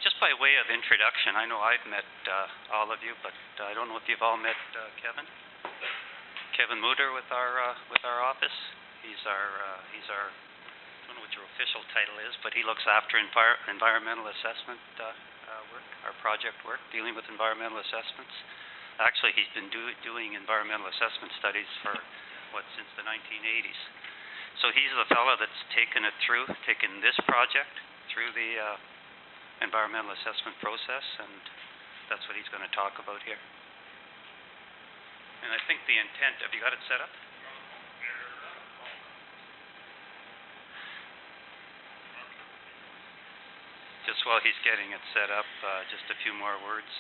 just by way of introduction, I know I've met all of you, but I don't know if you've all met Kevin. Kevin Mutter with our office. He's our I don't know what your official title is, but he looks after environmental assessment work, our project work, dealing with environmental assessments. Actually, he's been doing environmental assessment studies for since the 1980s. So he's the fellow that's taken this project through the environmental assessment process, and that's what he's going to talk about here. And I think the intent, have you got it set up? Just while he's getting it set up, just a few more words.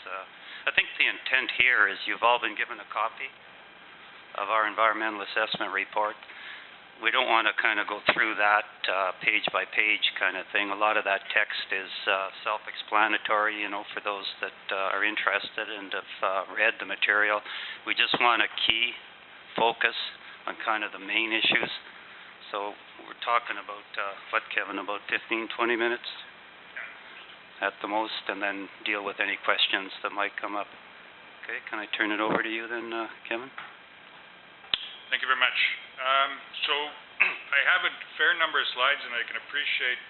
I think the intent here is you've all been given a copy of our environmental assessment report. We don't want to kind of go through that page by page kind of thing. A lot of that text is self-explanatory, you know, for those that are interested and have read the material. We just want a key focus on kind of the main issues. So we're talking about, what, Kevin, about 15, 20 minutes at the most, and then deal with any questions that might come up. Okay, can I turn it over to you then, Kevin? Thank you very much. So I have a fair number of slides, and I can appreciate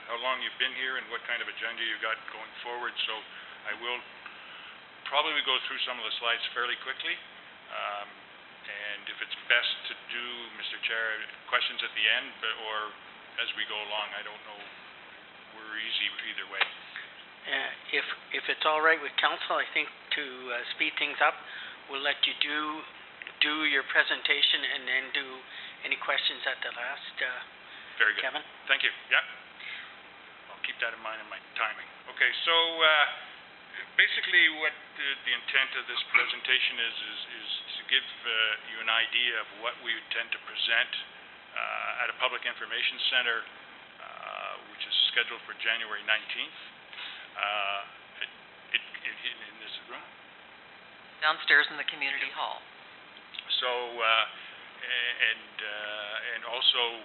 how long you've been here and what kind of agenda you got going forward. So I will probably go through some of the slides fairly quickly. And if it's best to do, Mr. Chair, questions at the end or as we go along, I don't know. We're easy either way. If it's all right with council, I think to speed things up, we'll let you do your presentation and then do any questions at the last. Very good. Kevin? Thank you. Yeah. I'll keep that in mind in my timing. Okay, so basically what the intent of this presentation is to give you an idea of what we intend to present at a public information center, which is scheduled for January 19th. In this room? Downstairs in the community hall. So, and also,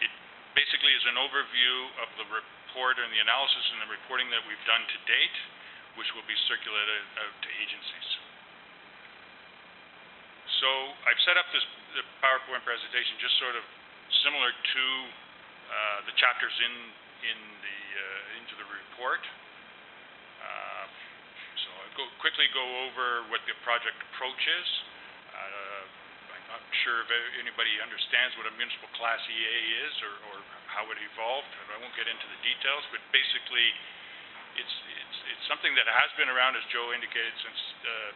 it basically is an overview of the report and the analysis and the reporting that we've done to date, which will be circulated out to agencies. So, I've set up the PowerPoint presentation just sort of similar to the chapters into the report. So I'll quickly go over what the project approach is. I'm not sure if anybody understands what a municipal class EA is or how it evolved. I won't get into the details, but basically it's something that has been around, as Joe indicated, since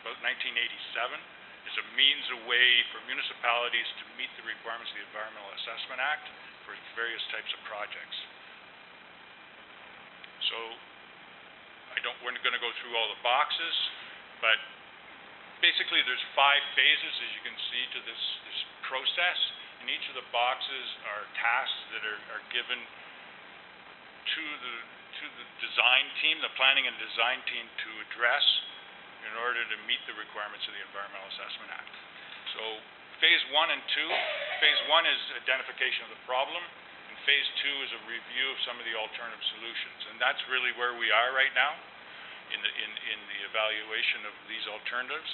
about 1987. It's a means, a way for municipalities to meet the requirements of the Environmental Assessment Act for various types of projects. So we're going to go through all the boxes, but basically there's 5 phases, as you can see, to this process. And each of the boxes are tasks that are given to the design team, the planning and design team, to address in order to meet the requirements of the Environmental Assessment Act. So phase 1 and 2, phase 1 is identification of the problem, and phase 2 is a review of some of the alternative solutions. And that's really where we are right now in the evaluation of these alternatives.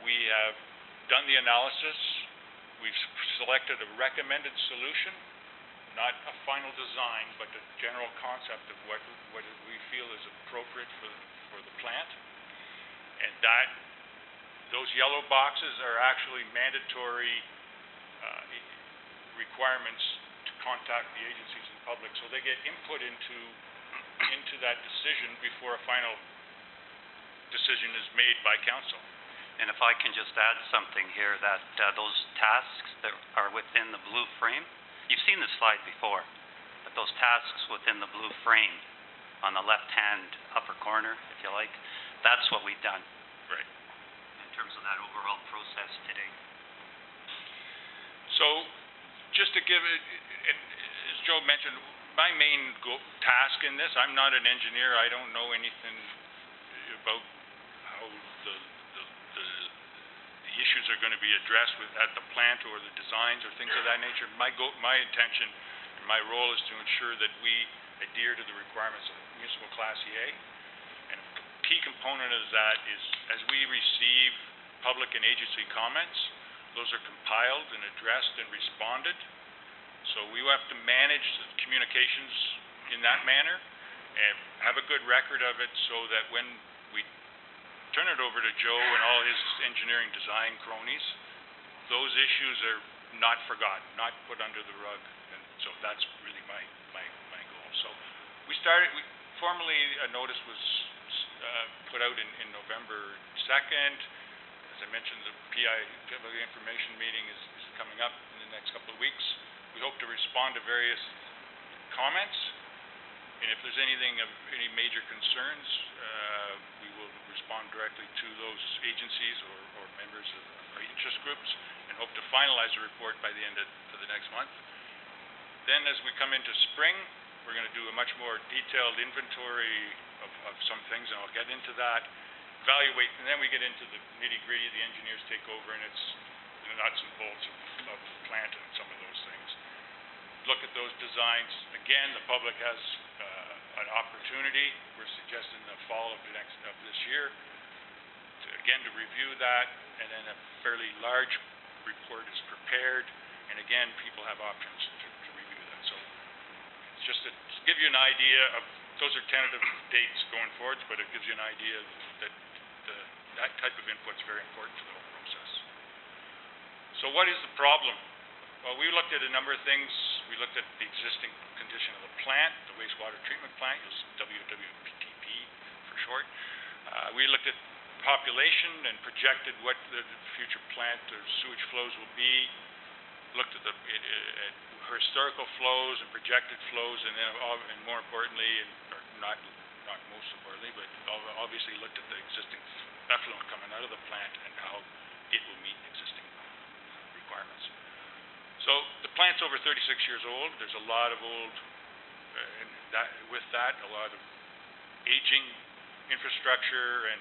We have done the analysis. We've selected a recommended solution, not a final design, but the general concept of what we feel is appropriate for the plant. And those yellow boxes are actually mandatory requirements to contact the agencies and public, so they get input into that decision before a final decision is made by council. And if I can just add something here, that those tasks that are within the blue frame, you've seen this slide before, but those tasks within the blue frame on the left-hand upper corner, if you like, that's what we've done. Right. In terms of that overall process today. So, just to give it, as Joe mentioned, my main task in this, I'm not an engineer, I don't know anything about how the issues are going to be addressed at the plant or the designs or things of that nature. My intention and my role is to ensure that we adhere to the requirements of municipal Class EA. And a key component of that is, as we receive public and agency comments, those are compiled and addressed and responded. So we have to manage the communications in that manner and have a good record of it so that when we turn it over to Joe and all his engineering design cronies, those issues are not forgotten, not put under the rug. And so that's really my goal. So formally a notice was put out in November 2nd. As I mentioned, the PI public information meeting is coming up in the next couple of weeks. We hope to respond to various comments, and if there's anything of any major concerns, we will respond directly to those agencies or members of our interest groups, and hope to finalize the report by the end of the next month. Then, as we come into spring, we're going to do a much more detailed inventory of some things, and I'll get into that. Evaluate, and then we get into the nitty-gritty. The engineers take over, and it's the nuts and bolts of plant and some of those things. Look at those designs. Again, the public has an opportunity. We're suggesting the fall of this year to review that, and then a fairly large report is prepared. And again, people have options to review that. So it's just to give you an idea of, those are tentative dates going forward, but it gives you an idea that that type of input is very important for the whole process. So what is the problem? Well, we looked at a number of things. We looked at the existing condition of the plant, the wastewater treatment plant, WWTP for short. We looked at population and projected what the future plant or sewage flows will be. Looked at at historical flows and projected flows, and then, and more importantly, or not most importantly, but obviously looked at the existing effluent coming out of the plant and how it will meet existing requirements. So the plant's over 36 years old. There's a lot of old, and with that, a lot of aging infrastructure and